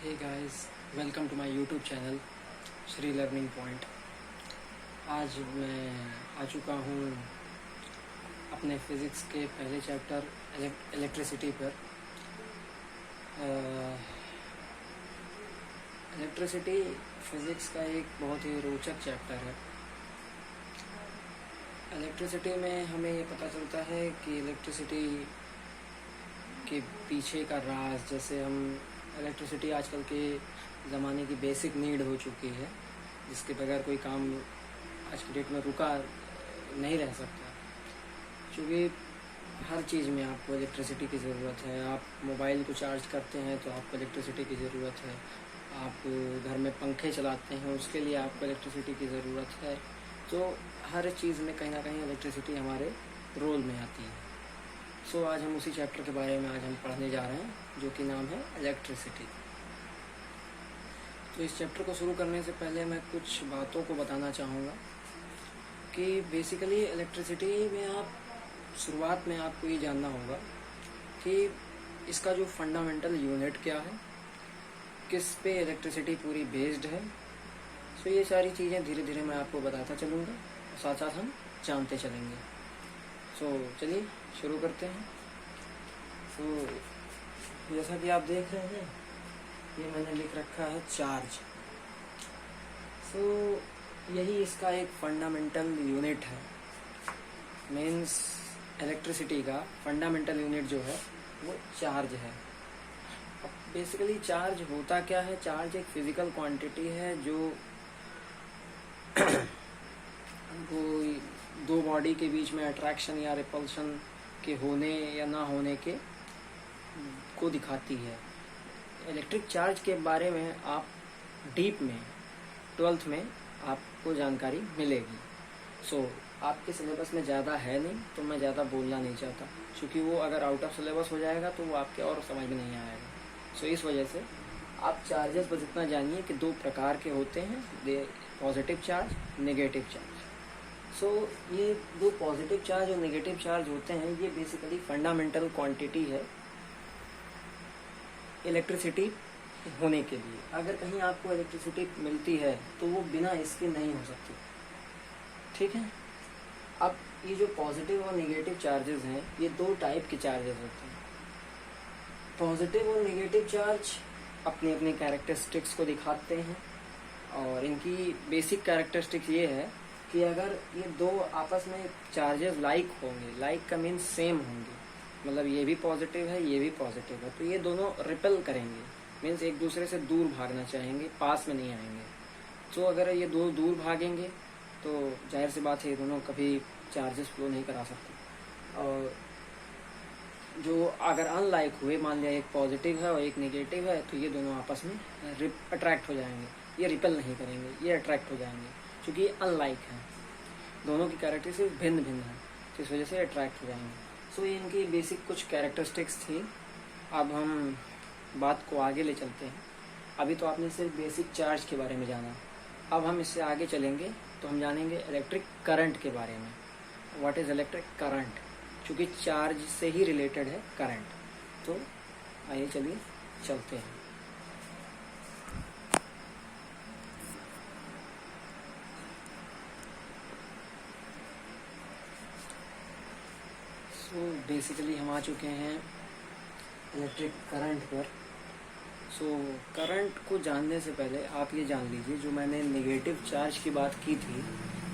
Hey guys, welcome to my YouTube channel Shri learning point. आज मैं आ चुका हूँ अपने फिज़िक्स के पहले चैप्टर इलेक्ट्रिसिटी पर। इलेक्ट्रिसिटी फिज़िक्स का एक बहुत ही रोचक चैप्टर है। इलेक्ट्रिसिटी में हमें ये पता चलता है कि इलेक्ट्रिसिटी के पीछे का राज, जैसे हम इलेक्ट्रिसिटी आजकल के ज़माने की बेसिक नीड हो चुकी है, जिसके बगैर कोई काम आज की डेट में रुका नहीं रह सकता, क्योंकि हर चीज़ में आपको इलेक्ट्रिसिटी की ज़रूरत है। आप मोबाइल को चार्ज करते हैं तो आपको इलेक्ट्रिसिटी की ज़रूरत है। आप घर में पंखे चलाते हैं, उसके लिए आपको इलेक्ट्रिसिटी की ज़रूरत है। तो हर चीज़ में कहीं ना कहीं इलेक्ट्रिसिटी हमारे रोल में आती है। सो आज हम उसी चैप्टर के बारे में आज हम पढ़ने जा रहे हैं, जो कि नाम है इलेक्ट्रिसिटी। तो इस चैप्टर को शुरू करने से पहले मैं कुछ बातों को बताना चाहूँगा कि बेसिकली इलेक्ट्रिसिटी में आप शुरुआत में आपको ये जानना होगा कि इसका जो फंडामेंटल यूनिट क्या है, किस पे इलेक्ट्रिसिटी पूरी बेस्ड है। सो ये सारी चीज़ें धीरे धीरे मैं आपको बताता चलूँगा, साथ साथ हम जानते चलेंगे। सो चलिए शुरू करते हैं। तो जैसा कि आप देख रहे हैं, ये मैंने लिख रखा है चार्ज। सो यही इसका एक फंडामेंटल यूनिट है। मीन्स इलेक्ट्रिसिटी का फंडामेंटल यूनिट जो है वो चार्ज है। अब बेसिकली चार्ज होता क्या है? चार्ज एक फिजिकल क्वांटिटी है जो वो दो बॉडी के बीच में अट्रैक्शन या रिपल्शन के होने या ना होने के को दिखाती है। इलेक्ट्रिक चार्ज के बारे में आप डीप में 12th में आपको जानकारी मिलेगी। सो आपके सिलेबस में ज़्यादा है नहीं, तो मैं ज़्यादा बोलना नहीं चाहता, क्योंकि वो अगर आउट ऑफ सिलेबस हो जाएगा तो वो आपके और समझ में नहीं आएगा। सो इस वजह से आप चार्जेस बस इतना जानिए कि दो प्रकार के होते हैं, पॉजिटिव चार्ज, नेगेटिव चार्ज। सो ये दो पॉजिटिव चार्ज और नेगेटिव चार्ज होते हैं, ये बेसिकली फंडामेंटल क्वांटिटी है इलेक्ट्रिसिटी होने के लिए। अगर कहीं आपको इलेक्ट्रिसिटी मिलती है तो वो बिना इसके नहीं हो सकती, ठीक है। अब ये जो पॉजिटिव और नेगेटिव चार्जेस हैं, ये दो टाइप के चार्जेस होते हैं। पॉजिटिव और नेगेटिव चार्ज अपनी अपनी कैरेक्टरिस्टिक्स को दिखाते हैं, और इनकी बेसिक कैरेक्टरिस्टिक्स ये है कि अगर ये दो आपस में चार्जेस लाइक होंगे, लाइक का मीन्स सेम होंगे, मतलब ये भी पॉजिटिव है ये भी पॉजिटिव है, तो ये दोनों रिपेल करेंगे, मीन्स एक दूसरे से दूर भागना चाहेंगे, पास में नहीं आएंगे। तो अगर ये दो दूर भागेंगे तो जाहिर सी बात है ये दोनों कभी चार्जेस फ्लो नहीं करा सकते। और जो अगर अनलाइक हुए, मान लिया एक पॉजिटिव है और एक नेगेटिव है, तो ये दोनों आपस में अट्रैक्ट हो जाएंगे। ये रिपेल नहीं करेंगे, ये अट्रैक्ट हो जाएंगे, क्योंकि ये अनलाइक है, दोनों की कैरेक्टरिस्टिक्स भिन्न भिन्न है, तो इस वजह से अट्रैक्ट हो जाएंगे। सो ये इनकी बेसिक कुछ कैरेक्टरिस्टिक्स थी। अब हम बात को आगे ले चलते हैं। अभी तो आपने सिर्फ बेसिक चार्ज के बारे में जाना, अब हम इससे आगे चलेंगे तो हम जानेंगे इलेक्ट्रिक करंट के बारे में। What is electric current? क्योंकि चार्ज से ही रिलेटेड है करंट। तो आइए चलिए चलते हैं। सो बेसिकली हम आ चुके हैं इलेक्ट्रिक करंट पर। सो करंट को जानने से पहले आप ये जान लीजिए, जो मैंने नेगेटिव चार्ज की बात की थी,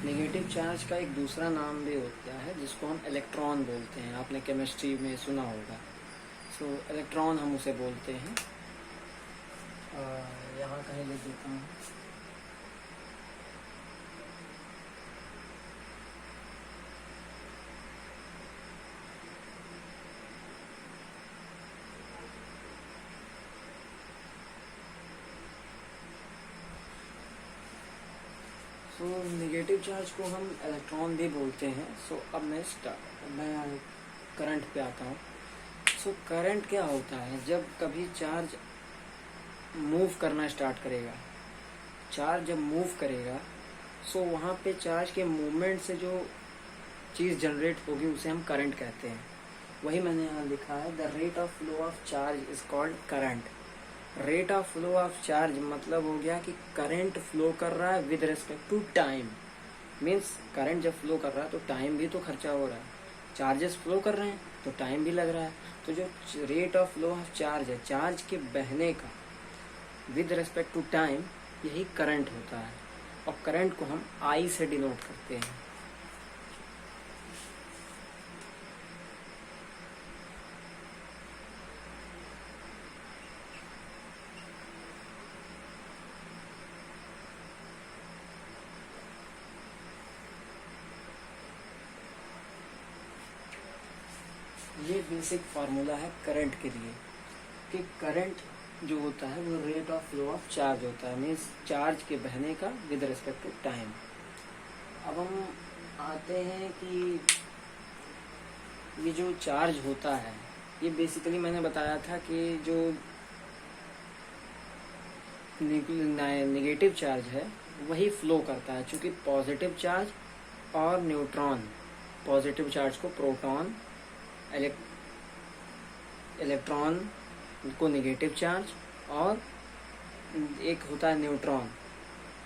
नेगेटिव चार्ज का एक दूसरा नाम भी होता है जिसको हम इलेक्ट्रॉन बोलते हैं। आपने केमिस्ट्री में सुना होगा। सो इलेक्ट्रॉन हम उसे बोलते हैं। यहाँ कहीं लिख देता हूँ। सो नेगेटिव चार्ज को हम इलेक्ट्रॉन भी बोलते हैं। सो अब मैं करंट पे आता हूँ। सो करंट क्या होता है? जब कभी चार्ज मूव करना स्टार्ट करेगा, चार्ज जब मूव करेगा, सो वहाँ पे चार्ज के मूवमेंट से जो चीज़ जनरेट होगी उसे हम करंट कहते हैं। वही मैंने यहाँ लिखा है, the rate of flow of charge is called current. Rate of flow of charge मतलब हो गया कि करंट फ्लो कर रहा है with respect to time. Means current जब फ्लो कर रहा है तो टाइम भी तो खर्चा हो रहा है, चार्जेस फ्लो कर रहे हैं तो टाइम भी लग रहा है। तो जो rate of flow of charge है, चार्ज के बहने का विद रिस्पेक्ट टू टाइम, यही करंट होता है। और करंट को हम आई से डिनोट करते हैं। ये बेसिक फार्मूला है करंट के लिए कि करंट जो होता है वो rate of flow of charge होता है, मीन्स चार्ज के बहने का विद रिस्पेक्ट टू टाइम। अब हम आते हैं कि ये जो चार्ज होता है, ये बेसिकली मैंने बताया था कि जो नेगेटिव चार्ज है वही फ्लो करता है, क्योंकि पॉजिटिव चार्ज और न्यूट्रॉन, पॉजिटिव चार्ज को प्रोटॉन, इलेक्ट्रॉन को नेगेटिव चार्ज, और एक होता है न्यूट्रॉन।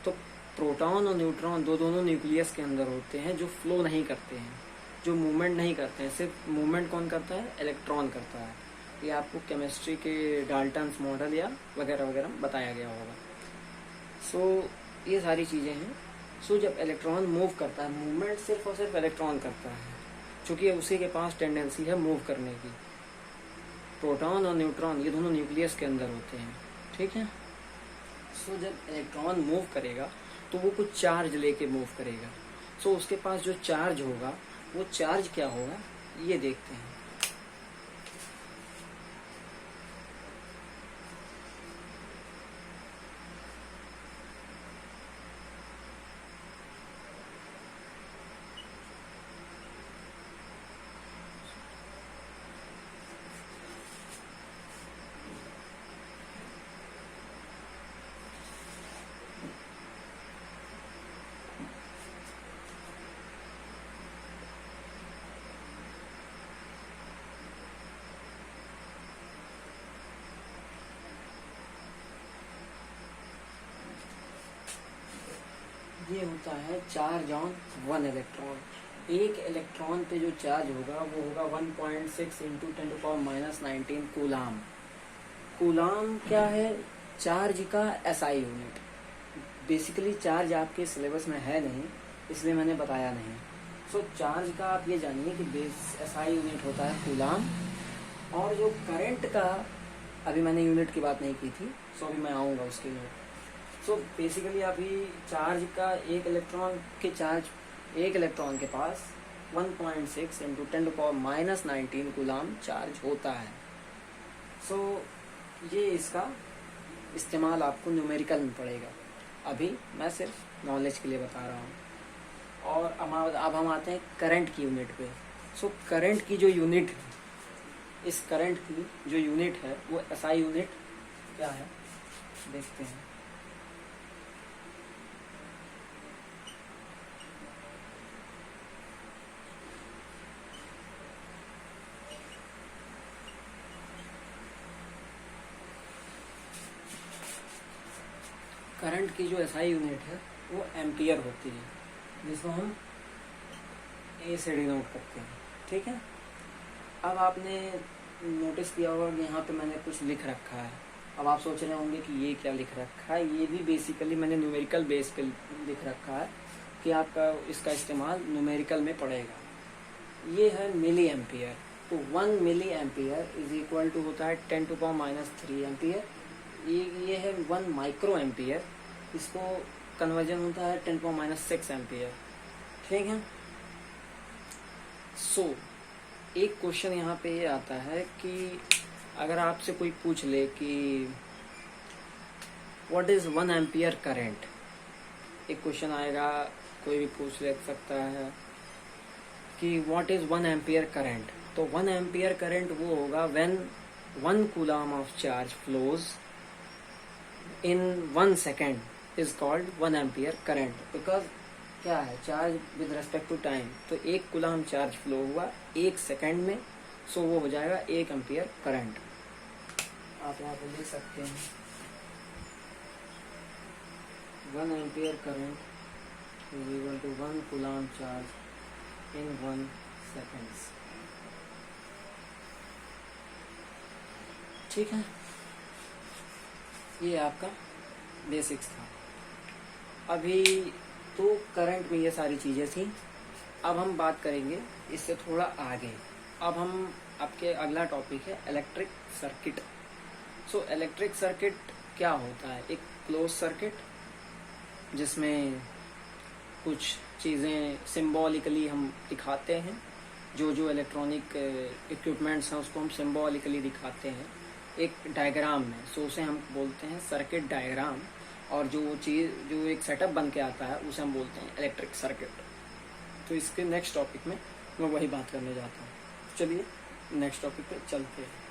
तो प्रोटॉन और न्यूट्रॉन दोनों न्यूक्लियस के अंदर होते हैं, जो फ्लो नहीं करते हैं, जो मूवमेंट नहीं करते हैं। सिर्फ मूवमेंट कौन करता है? इलेक्ट्रॉन करता है। ये आपको केमिस्ट्री के डाल्टन्स मॉडल या वगैरह वगैरह बताया गया होगा। सो ये सारी चीज़ें हैं। सो जब इलेक्ट्रॉन मूव करता है, मूवमेंट सिर्फ और सिर्फ इलेक्ट्रॉन करता है, क्योंकि उसी के पास टेंडेंसी है मूव करने की। प्रोटॉन और न्यूट्रॉन ये दोनों न्यूक्लियस के अंदर होते हैं, ठीक है। सो जब इलेक्ट्रॉन मूव करेगा तो वो कुछ चार्ज लेके मूव करेगा। सो उसके पास जो चार्ज होगा वो चार्ज क्या होगा, ये देखते हैं। ये होता है चार्ज ऑन वन इलेक्ट्रॉन। एक इलेक्ट्रॉन पे जो चार्ज होगा वो होगा 1.6 इंटू 10⁻⁹ कूलाम। कूलाम क्या है? चार्ज का एसआई यूनिट। बेसिकली चार्ज आपके सिलेबस में है नहीं, इसलिए मैंने बताया नहीं। सो चार्ज का आप ये जानिए कि बेस एसआई यूनिट होता है कूलाम। और जो करंट का, अभी मैंने यूनिट की बात नहीं की थी, सो अभी मैं आऊँगा उसके यूनिट। सो बेसिकली अभी चार्ज का एक इलेक्ट्रॉन के पास 1.6 इंटू 10⁻⁹ कूलाम चार्ज होता है। सो ये इसका इस्तेमाल आपको न्यूमेरिकल में पड़ेगा। अभी मैं सिर्फ नॉलेज के लिए बता रहा हूँ। और अब हम आते हैं करंट की यूनिट पे। सो करंट की जो यूनिट है, इस करंट की जो यूनिट है वो एसआई यूनिट क्या है, देखते हैं। करंट की जो एसआई यूनिट है वो एम्पियर होती है, जिसको हम ए से डिनोट करते हैं, ठीक है। अब आपने नोटिस किया होगा कि यहाँ पे मैंने कुछ लिख रखा है। अब आप सोच रहे होंगे कि ये क्या लिख रखा है। ये भी बेसिकली मैंने न्यूमेरिकल बेस पे लिख रखा है कि आपका इसका इस्तेमाल न्यूमेरिकल में पड़ेगा। ये है मिली एम्पियर। तो 1 milliampere is equal to होता है 10⁻³ एम्पियर। ये है 1 माइक्रो एम्पियर, इसको कन्वर्जन होता है 10⁻6 एम्पियर, ठीक है। सो एक क्वेश्चन यहाँ पे ये आता है कि अगर आपसे कोई पूछ ले कि व्हाट इज 1 एम्पियर करंट, एक क्वेश्चन आएगा, कोई भी पूछ ले सकता है कि व्हाट इज 1 एम्पियर करंट। तो 1 एम्पियर करंट वो होगा when 1 coulomb of charge flows in 1 second is called 1 ampere current, because क्या है, charge with respect to time. तो 1 कूलम चार्ज फ्लो हुआ 1 सेकेंड में, सो वो हो जाएगा 1 एम्पियर करंट। आप यहाँ पे लिख सकते हैं 1 ampere current is equal to 1 coulomb charge in 1 seconds. ठीक है, ये आपका बेसिक्स था। अभी तो करंट में ये सारी चीज़ें थी। अब हम बात करेंगे इससे थोड़ा आगे। अब हम आपके अगला टॉपिक है electric circuit. So electric circuit क्या होता है? एक क्लोज सर्किट जिसमें कुछ चीज़ें सिंबॉलिकली हम दिखाते हैं, जो इलेक्ट्रॉनिक इक्विपमेंट्स हैं उसको हम सिंबॉलिकली दिखाते हैं एक डायग्राम में। सो उसे हम बोलते हैं सर्किट डायग्राम, और जो चीज़ जो एक सेटअप बन के आता है उसे हम बोलते हैं इलेक्ट्रिक सर्किट। तो इसके नेक्स्ट टॉपिक में मैं वही बात करने जाता हूँ। चलिए नेक्स्ट टॉपिक पे चलते हैं।